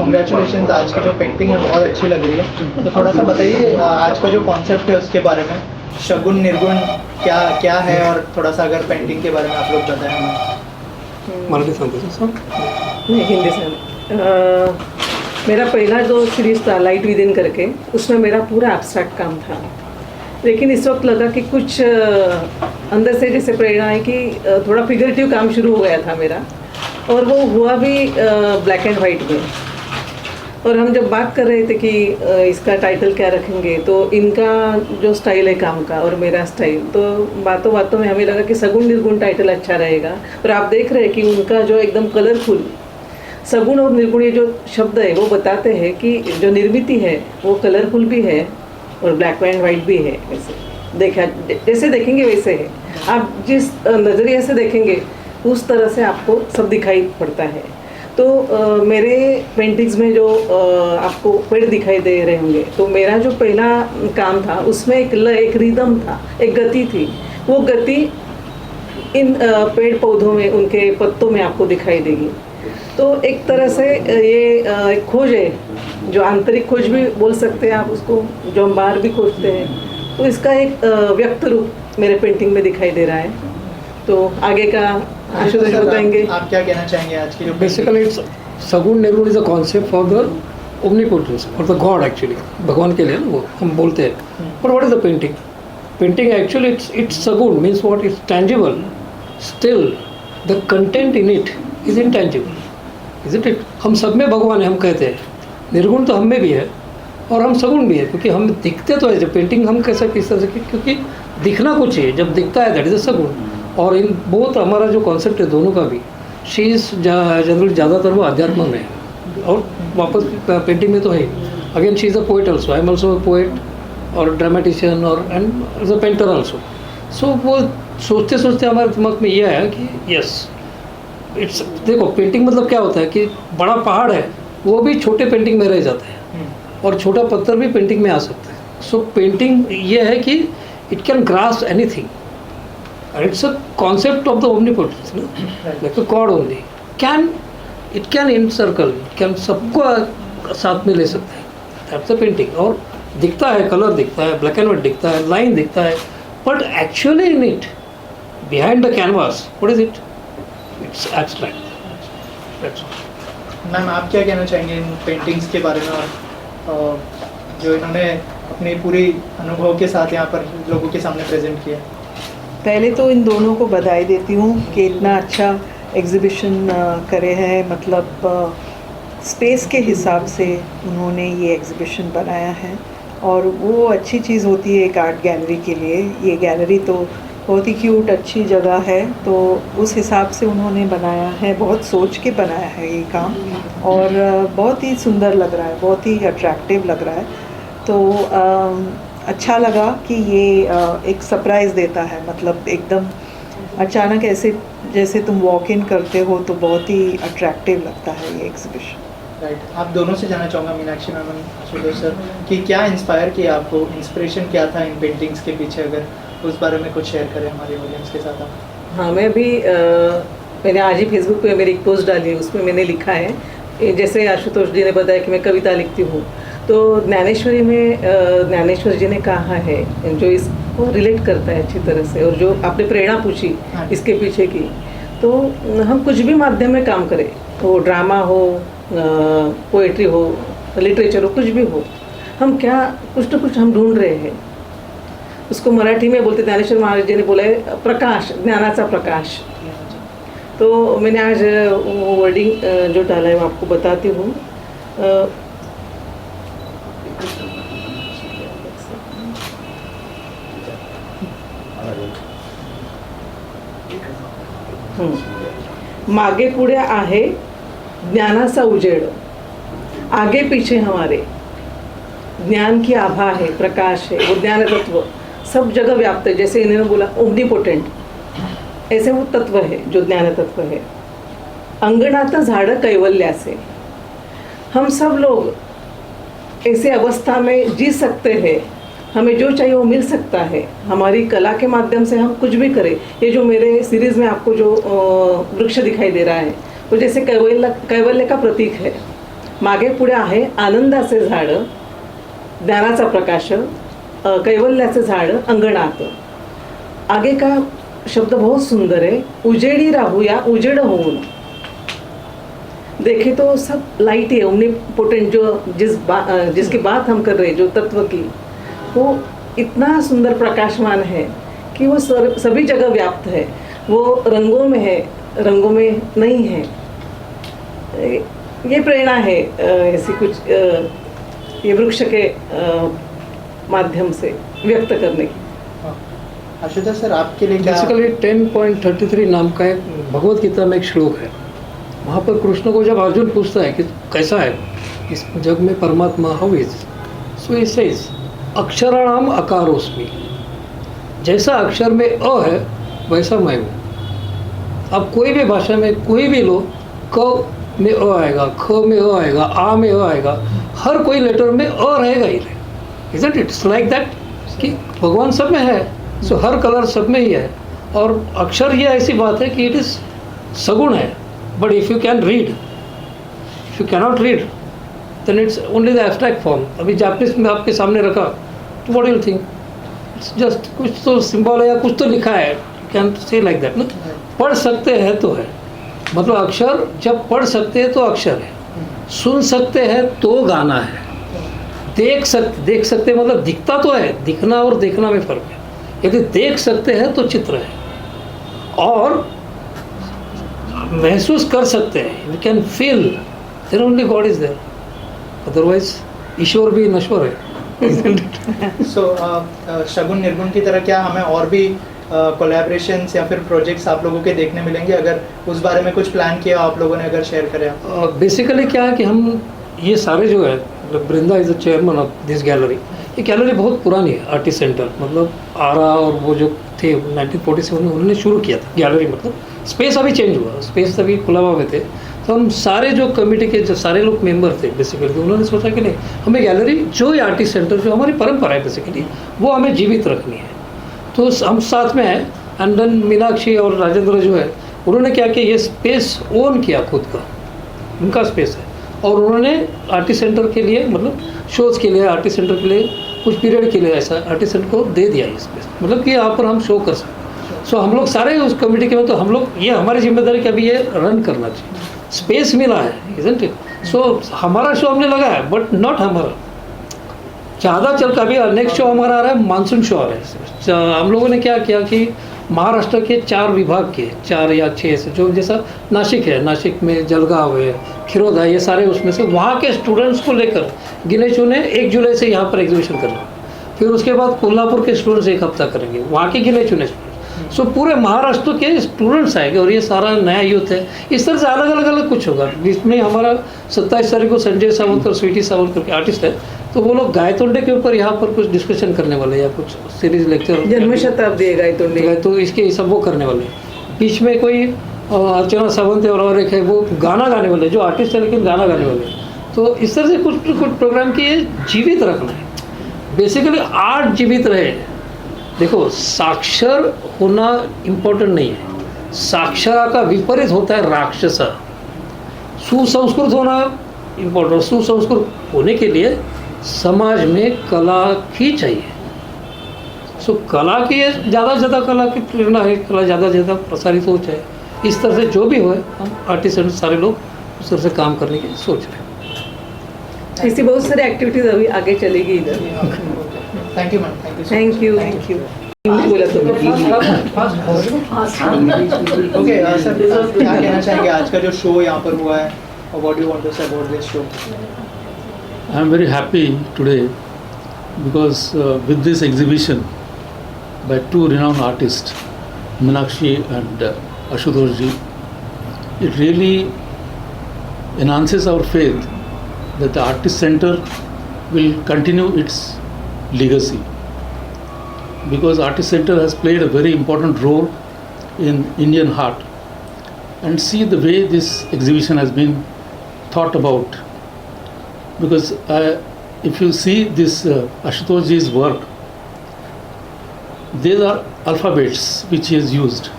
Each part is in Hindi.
कॉन्ग्रेचुलेशन, आज की जो पेंटिंग है बहुत अच्छी लग रही है। तो थोड़ा सा बताइए आज का जो कॉन्सेप्ट है उसके बारे में, शगुन निर्गुण क्या क्या है, और थोड़ा सा अगर पेंटिंग के बारे में आप लोग बताएं हमें। मराठी सांगते सर? नहीं, हिंदी से। मेरा पहला जो सीरीज था लाइट विद इन करके, उसमें मेरा पूरा एब्स्ट्रैक्ट काम था, लेकिन इस वक्त लगा कि कुछ अंदर से जैसे प्रेरणा है कि थोड़ा फिगरेटिव काम शुरू हो गया था मेरा, और वो हुआ भी ब्लैक एंड वाइट में। और हम जब बात कर रहे थे कि इसका टाइटल क्या रखेंगे, तो इनका जो स्टाइल है काम का और मेरा स्टाइल, तो बातों बातों में हमें लगा कि सगुन निर्गुण टाइटल अच्छा रहेगा। और आप देख रहे हैं कि उनका जो एकदम कलरफुल सगुण और निर्गुण ये जो शब्द है वो बताते हैं कि जो निर्मित है वो कलरफुल भी है और ब्लैक एंड वाइट भी है। वैसे देखा जैसे देखेंगे वैसे है, आप जिस नज़रिए से देखेंगे उस तरह से आपको सब दिखाई पड़ता है। तो मेरे पेंटिंग्स में जो आपको पेड़ दिखाई दे रहे होंगे, तो मेरा जो पहला काम था उसमें एक रिदम था, एक गति थी। वो गति इन पेड़ पौधों में, उनके पत्तों में आपको दिखाई देगी। तो एक तरह से ये एक खोज है, जो आंतरिक खोज भी बोल सकते हैं आप उसको, जो हम बाहर भी खोजते हैं। तो इसका एक व्यक्त रूप मेरे पेंटिंग में दिखाई दे रहा है। तो आगे का आशुतोष बताएंगे। आप क्या कहना चाहेंगे आज की जो बेसिकली इट्स सगुण निर्गुण is a concept for the omnipotence, for the God actually, भगवान के लिए ना वो हम बोलते हैं। और what is the painting? Painting actually it's सगुण means what is tangible, still the content in it is intangible, isn't it? हम सब में भगवान है, हम कहते हैं। निर्गुण तो हम में भी है और हम सगुण भी है, क्योंकि हम दिखते तो है। जब पेंटिंग हम कैसे किस तरह से, क्योंकि दिखना कुछ है, जब दिखता है दैट इज अ सगुण। और इन बहुत हमारा जो कॉन्सेप्ट है दोनों का भी, शी इज जनरल ज़्यादातर वो अध्यात्म में है, और वापस पेंटिंग में तो है। Again she is a poet also, I am also a poet और ड्रामेटिशियन और and is a painter also. So वो सोचते सोचते हमारे दिमाग में ये आया कि यस इट्स, देखो पेंटिंग मतलब क्या होता है कि बड़ा पहाड़ है वो भी छोटे पेंटिंग में रह जाता है, और छोटा पत्थर भी पेंटिंग में आ सकता है। सो पेंटिंग ये है कि it can grasp anything, and it's a concept of the omnipotence, no? Like a god only it can encircle, can सबको साथ में ले सकता है। That's the painting। और दिखता है, कलर दिखता है, ब्लैक एंड वाइट दिखता है, लाइन दिखता है, but actually in it, behind the canvas, what is it? It's abstract। That's all। Ma'am आप क्या कहना चाहेंगे इन पेंटिंग्स के बारे में, और जो इन्होंने अपने पूरी अनुभव के साथ यहाँ पर लोगों के सामने प्रेजेंट किया? पहले तो इन दोनों को बधाई देती हूँ कि इतना अच्छा एग्ज़िबिशन करे हैं, मतलब स्पेस के हिसाब से उन्होंने ये एग्ज़िबिशन बनाया है, और वो अच्छी चीज़ होती है एक आर्ट गैलरी के लिए। ये गैलरी तो बहुत ही क्यूट अच्छी जगह है, तो उस हिसाब से उन्होंने बनाया है, बहुत सोच के बनाया है ये काम, और बहुत ही सुंदर लग रहा है, बहुत ही अट्रैक्टिव लग रहा है। तो अच्छा लगा कि ये एक सरप्राइज़ देता है, मतलब एकदम अचानक ऐसे जैसे तुम वॉक इन करते हो, तो बहुत ही अट्रैक्टिव लगता है ये एग्जीबिशन। राइट। आप दोनों से जानना चाहूँगा, मीनाक्षी मैम, आशुतोष सर, कि क्या इंस्पायर किया आपको, इंस्पिरेशन क्या था इन पेंटिंग्स के पीछे, अगर उस बारे में कुछ शेयर करें हमारे ऑडियंस के साथ आप। हाँ, मैं भी मैंने आज ही फेसबुक पे मेरी एक पोस्ट डाली है, उसमें मैंने लिखा है, जैसे आशुतोष जी ने बताया कि मैं कविता लिखती हूँ, तो ज्ञानेश्वरी में ज्ञानेश्वर जी ने कहा है जो इसको रिलेट करता है अच्छी तरह से, और जो आपने प्रेरणा पूछी इसके पीछे की, तो हम कुछ भी माध्यम में काम करें, वो ड्रामा हो, पोएट्री हो, लिटरेचर हो, कुछ भी हो, हम क्या कुछ न कुछ हम ढूंढ रहे हैं। उसको मराठी में बोलते, ज्ञानेश्वर महाराज जी ने बोला है प्रकाश, ज्ञानाचा प्रकाश। तो मैंने आज वो वर्डिंग जो डाला है वो आपको बताती हूँ। मागे पुढे आहे ज्ञानाचा उजेड, आगे पीछे हमारे ज्ञान की आभा है, प्रकाश है, वो ज्ञान तत्व सब जगह व्याप्त है। जैसे इन्होंने बोला ओमनीपोटेंट, ऐसे वो तत्व है जो ज्ञान तत्व है। अंगणात झाड़ कैवल्यासे, हम सब लोग ऐसे अवस्था में जी सकते हैं, हमें जो चाहिए वो मिल सकता है। हमारी कला के माध्यम से हम कुछ भी करें। ये जो मेरे सीरीज़ में आपको जो वृक्ष दिखाई दे रहा है, वो जैसे कैवल्य का प्रतीक है। मागे पुढे आहे आनंदाचे झाडं, ज्ञानाचा प्रकाश, कैवल्याचे झाड अंगणात. आगे का शब्द बहुत सुंदर है, उजेडी राहूया उजेड होऊन. देखे तो सब लाइट है, ओमनीपोटेंट जो जिसकी बात हम कर रहे हैं, जो तत्व की, वो इतना सुंदर प्रकाशमान है कि वो सभी जगह व्याप्त है. वो रंगों में है, रंगों में नहीं है. ये प्रेरणा है ऐसी कुछ ये वृक्ष के माध्यम से व्यक्त करने की. आशुतोष सर, आपके लिए क्या बेसिकली 10.33 नाम का एक भगवत गीता में एक श्लोक है. वहाँ पर कृष्ण को जब अर्जुन पूछता है कि कैसा है इस जग में परमात्मा, how is, so he says अक्षराणाम अकारोस्मि. जैसा अक्षर में अ है वैसा मैं हूँ. अब कोई भी भाषा में कोई भी लो, क में अ आएगा, ख में अ आएगा, आ में अ आएगा, हर कोई लेटर में अ रहेगा ही रहेगा. इजंट इट्स लाइक दैट कि भगवान सब में है, सो हर कलर सब में ही है. और अक्षर ये ऐसी बात है कि इट इज़ सगुण है. But if you can read, if you cannot read then it's only the abstract form. अभी जापानीज में आपके सामने रखा तो what you think, it's just कुछ तो सिंबल है या कुछ तो लिखा है, कैन से लाइक दैट ना. पढ़ सकते हैं तो है, मतलब अक्षर जब पढ़ सकते हैं तो अक्षर है, सुन सकते हैं तो गाना है, देख सकते मतलब दिखता तो है, दिखना और देखना में फ़र्क है. यदि देख सकते हैं तो चित्र है, और महसूस कर सकते हैं, we can feel, there only God is there, otherwise ईश्वर भी नश्वर है. सो शगुन निर्गुण की तरह क्या हमें और भी कोलैबोरेशंस या फिर प्रोजेक्ट्स आप लोगों के देखने मिलेंगे? अगर उस बारे में कुछ प्लान किया आप लोगों ने, अगर शेयर करें आप. बेसिकली क्या है कि हम ये सारे जो है, Vrinda is the chairman of this gallery. ये गैलरी बहुत पुरानी है, आर्टिस्ट सेंटर, मतलब आरा और वो जो थे 1947 में उन्होंने शुरू किया था गैलरी. मतलब स्पेस अभी चेंज हुआ, स्पेस अभी खुला हुआ में थे. तो हम सारे जो कमेटी के जो सारे लोग मेंबर थे बेसिकली, तो उन्होंने सोचा कि नहीं, हमें गैलरी जो ये आर्टिस्ट सेंटर जो हमारी परंपरा है बेसिकली वो हमें जीवित रखनी है. तो हम साथ में हैं. एंड देन मीनाक्षी और राजेंद्र जो है उन्होंने क्या किया, ये स्पेस ओन किया खुद का, उनका स्पेस है. और उन्होंने आर्टिस्ट सेंटर के लिए, मतलब शोज़ के लिए, आर्टिस्ट सेंटर के लिए कुछ पीरियड के लिए ऐसा आर्टिस्ट सेंटर को दे दिया ये स्पेस, मतलब कि यहाँ पर हम शो कर सकते. सो हम लोग सारे उस कमेटी के में, तो हम लोग ये हमारी जिम्मेदारी कि अभी ये रन करना चाहिए. स्पेस मिला है, इजंट इट. सो हमारा शो हमने लगाया है, बट नॉट हमारा ज़्यादा चल. अभी नेक्स्ट शो हमारा आ रहा है, मानसून शो आ रहा है. हम लोगों ने क्या किया कि महाराष्ट्र के 4 विभाग के 4 या 6 ऐसे, जो जैसा नासिक है, नासिक में जलगांव है, खिरोद है, ये सारे उसमें से वहाँ के स्टूडेंट्स को लेकर गिने चुने 1 जुलाई से यहाँ पर एग्जीबिशन करना. फिर उसके बाद कोल्हापुर के स्टूडेंट्स 1 हफ्ता करेंगे, वहाँ के गिने चुने स्टूडेंट्स. सो पूरे महाराष्ट्र के स्टूडेंट्स आएंगे और ये सारा नया यूथ है. इस तरह से अलग अलग कुछ होगा. इसमें हमारा 27 तारीख को संजय सावंत और स्वीटी सावंत करके आर्टिस्ट है, तो वो लोग गायतोंडे के ऊपर यहाँ पर कुछ डिस्कशन करने वाले या कुछ सीरीज लेक्चर, जन्म शताब्दी है गायतोंडे, तो इसके सब वो करने वाले. बीच में कोई अर्चना सावंत और एक है, वो गाना गाने वाले, जो आर्टिस्ट है लेकिन गाना गाने वाले. तो इस तरह से कुछ प्रोग्राम की जीवित रखना है. बेसिकली आर्ट जीवित रहे. देखो, साक्षर होना इम्पोर्टेंट नहीं है, साक्षरा का विपरीत होता है राक्षसा. सुसंस्कृत होना इम्पोर्टेंट. सुसंस्कृत होने के लिए समाज में कला ही चाहिए. सो कला की ज़्यादा से ज़्यादा कला की प्रेरणा है, कला ज़्यादा से ज़्यादा प्रसारित हो जाए. इस तरह से जो भी हो, हम आर्टिस्ट सारे लोग उस तरह से काम करने की सोच रहे हैं. ऐसी बहुत सारी एक्टिविटीज अभी आगे चलेगी इधर. Thank you ma'am. Thank you. बोला तो ओके सर, क्या कहना चाहेंगे आज का जो शो यहाँ पर हुआ है, और what do you want to say about this show? I am very happy today because with this exhibition by 2 renowned artists, Meenakshi and Ashutosh ji, it really enhances our faith that the Artist Center will continue its legacy, because Artist Center has played a very important role in Indian art. And see the way this exhibition has been thought about, because if you see this Ashutosh ji's work, these are alphabets which he has used,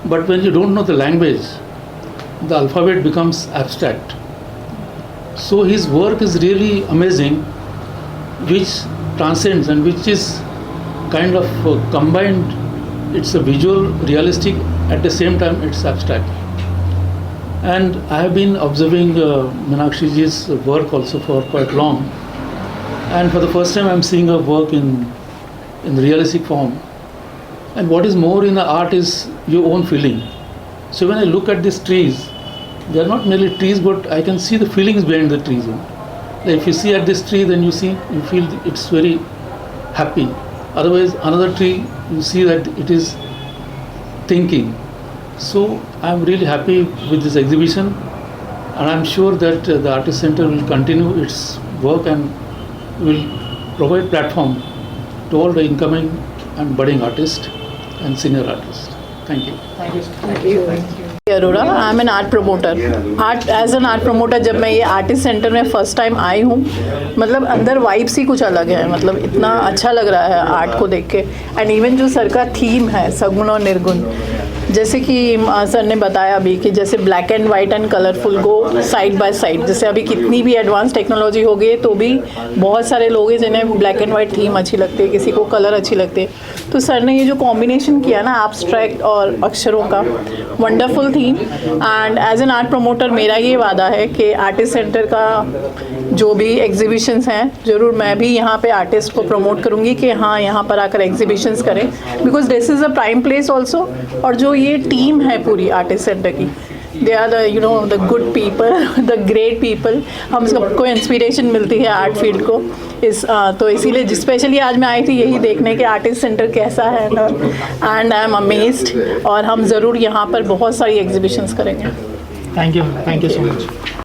but when you don't know the language, the alphabet becomes abstract. So his work is really amazing, which transcends and which is kind of combined. It's a visual, realistic, at the same time it's abstract. And I have been observing Meenakshi ji's work also for quite long. And for the first time I'm seeing her work in realistic form. And what is more in the art is your own feeling. So when I look at these trees, they are not merely trees, but I can see the feelings behind the trees. Like if you see at this tree, then you feel it's very happy. Otherwise, another tree, you see that it is thinking. So I'm really happy with this exhibition, and I'm sure that the Artist Center will continue its work and will provide platform to all the incoming and budding artists and senior artists. Thank you. Thank you. Thank you. Arora, I am an art promoter. As an art promoter जब मैं ये आर्टिस्ट सेंटर में फ़र्स्ट टाइम आई हूँ, मतलब अंदर वाइब्स ही कुछ अलग है, मतलब इतना अच्छा लग रहा है आर्ट को देख के। एंड इवन जो सर का थीम है सगुण और निर्गुण, जैसे कि सर ने बताया अभी कि जैसे black and white and colourful go side by side. जैसे अभी कितनी भी एडवांस टेक्नोलॉजी हो गई तो भी बहुत सारे लोग हैं जिन्हें ब्लैक एंड वाइट थीम अच्छी लगती है, किसी को कलर अच्छी लगती है। तो सर ने ये जो कॉम्बिनेशन किया ना एब्स्ट्रैक्ट और अक्षरों का, wonderful theme. And as an art promoter मेरा ये वादा है कि आर्टिस्ट सेंटर का जो भी एग्जीबिशंस हैं ज़रूर मैं भी यहाँ पे आर्टिस्ट को प्रमोट करूँगी कि हाँ यहाँ पर आकर एग्जीबिशंस करें, because this is a prime place also. और जो ये टीम है पूरी आर्टिस्ट सेंटर की, they are the the good people, the great people. हम सबको इंस्पिरेशन मिलती है आर्ट फील्ड को तो इसीलिए स्पेशली आज मैं आई थी यही देखने कि आर्टिस्ट सेंटर कैसा है ना, एंड आई एम अमेज्ड। और हम ज़रूर यहाँ पर बहुत सारी एग्जीबिशंस करेंगे। Thank you so much.